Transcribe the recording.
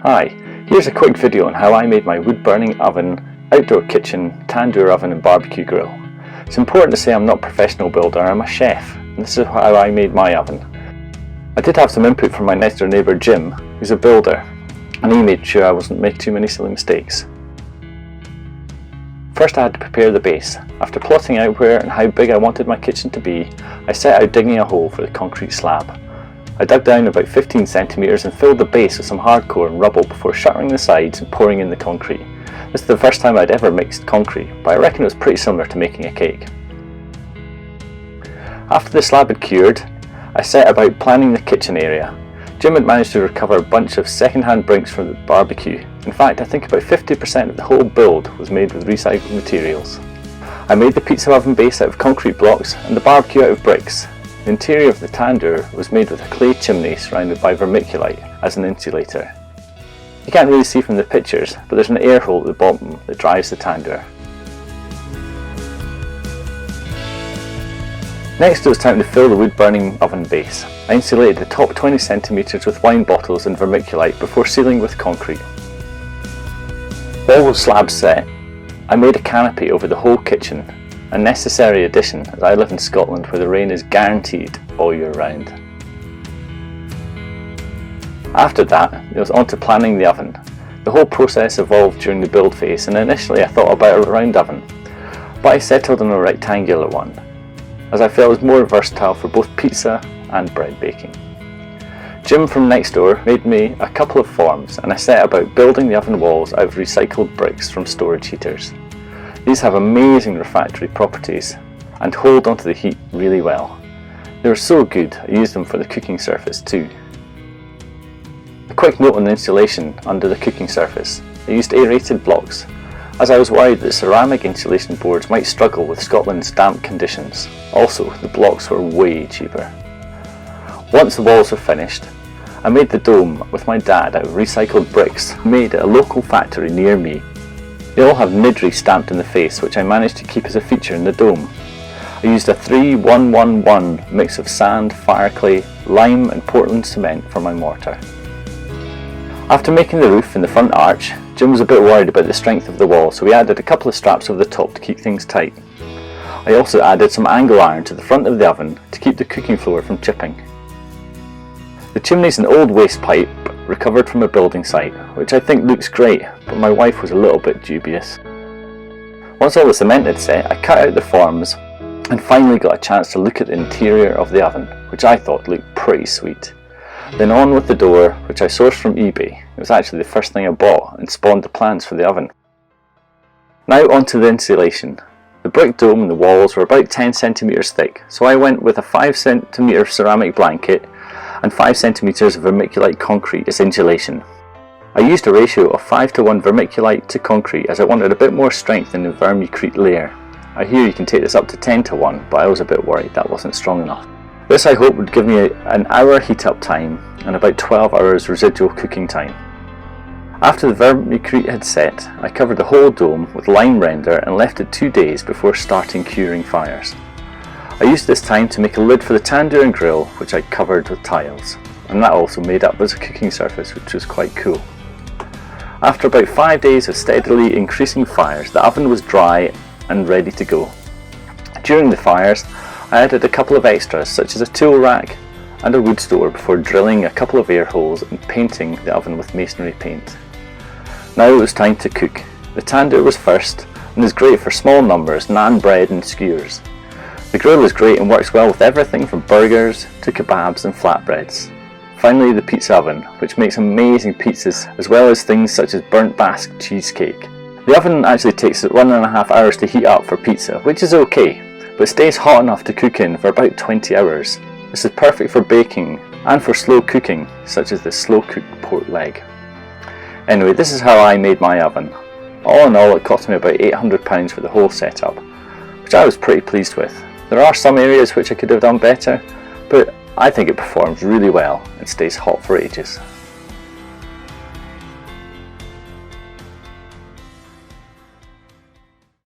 Hi, here's a quick video on how I made my wood burning oven, outdoor kitchen, tandoor oven and barbecue grill. It's important to say I'm not a professional builder, I'm a chef, and this is how I made my oven. I did have some input from my next door neighbour Jim, who's a builder, and he made sure I wasn't making too many silly mistakes. First I had to prepare the base. After plotting out where and how big I wanted my kitchen to be, I set out digging a hole for the concrete slab. I dug down about 15 centimetres and filled the base with some hardcore and rubble before shuttering the sides and pouring in the concrete. This is the first time I'd ever mixed concrete, but I reckon it was pretty similar to making a cake. After the slab had cured, I set about planning the kitchen area. Jim had managed to recover a bunch of second-hand bricks from the barbecue. In fact, I think about 50% of the whole build was made with recycled materials. I made the pizza oven base out of concrete blocks and the barbecue out of bricks. The interior of the tandoor was made with a clay chimney surrounded by vermiculite as an insulator. You can't really see from the pictures, but there's an air hole at the bottom that drives the tandoor. Next it was time to fill the wood burning oven base. I insulated the top 20 centimetres with wine bottles and vermiculite before sealing with concrete. All the slabs set, I made a canopy over the whole kitchen, a necessary addition as I live in Scotland where the rain is guaranteed all year round. After that, it was on to planning the oven. The whole process evolved during the build phase, and initially I thought about a round oven, but I settled on a rectangular one, as I felt it was more versatile for both pizza and bread baking. Jim from next door made me a couple of forms, and I set about building the oven walls out of recycled bricks from storage heaters. These have amazing refractory properties and hold onto the heat really well. They were so good I used them for the cooking surface too. A quick note on the insulation under the cooking surface. I used aerated blocks, as I was worried that ceramic insulation boards might struggle with Scotland's damp conditions. Also, the blocks were way cheaper. Once the walls were finished, I made the dome with my dad out of recycled bricks made at a local factory near me. They all have Nidri stamped in the face, which I managed to keep as a feature in the dome. I used a 3-1-1-1 mix of sand, fireclay, lime and Portland cement for my mortar. After making the roof and the front arch, Jim was a bit worried about the strength of the wall, so we added a couple of straps over the top to keep things tight. I also added some angle iron to the front of the oven to keep the cooking floor from chipping. The chimney's an old waste pipe recovered from a building site, which I think looks great, but my wife was a little bit dubious. Once all the cement had set, I cut out the forms and finally got a chance to look at the interior of the oven, which I thought looked pretty sweet. Then on with the door, which I sourced from eBay. It was actually the first thing I bought and spawned the plans for the oven. Now onto the insulation. The brick dome and the walls were about 10 centimetres thick, so I went with a 5 centimetre ceramic blanket and 5 centimetres of vermiculite concrete as insulation. I used a ratio of 5:1 vermiculite to concrete as I wanted a bit more strength in the vermiculite layer. I hear you can take this up to 10:1, but I was a bit worried that wasn't strong enough. This I hope would give me an hour heat up time and about 12 hours residual cooking time. After the vermiculite had set, I covered the whole dome with lime render and left it 2 days before starting curing fires. I used this time to make a lid for the tandoor and grill, which I covered with tiles, and that also made up as a cooking surface, which was quite cool. After about 5 days of steadily increasing fires, the oven was dry and ready to go. During the fires, I added a couple of extras such as a tool rack and a wood store before drilling a couple of air holes and painting the oven with masonry paint. Now it was time to cook. The tandoor was first and is great for small numbers, naan bread and skewers. The grill is great and works well with everything from burgers to kebabs and flatbreads. Finally, the pizza oven, which makes amazing pizzas as well as things such as burnt Basque cheesecake. The oven actually takes 1.5 hours to heat up for pizza, which is okay, but stays hot enough to cook in for about 20 hours. This is perfect for baking and for slow cooking, such as the slow cooked pork leg. Anyway, this is how I made my oven. All in all, it cost me about £800 for the whole setup, which I was pretty pleased with. There are some areas which I could have done better, but I think it performs really well and stays hot for ages.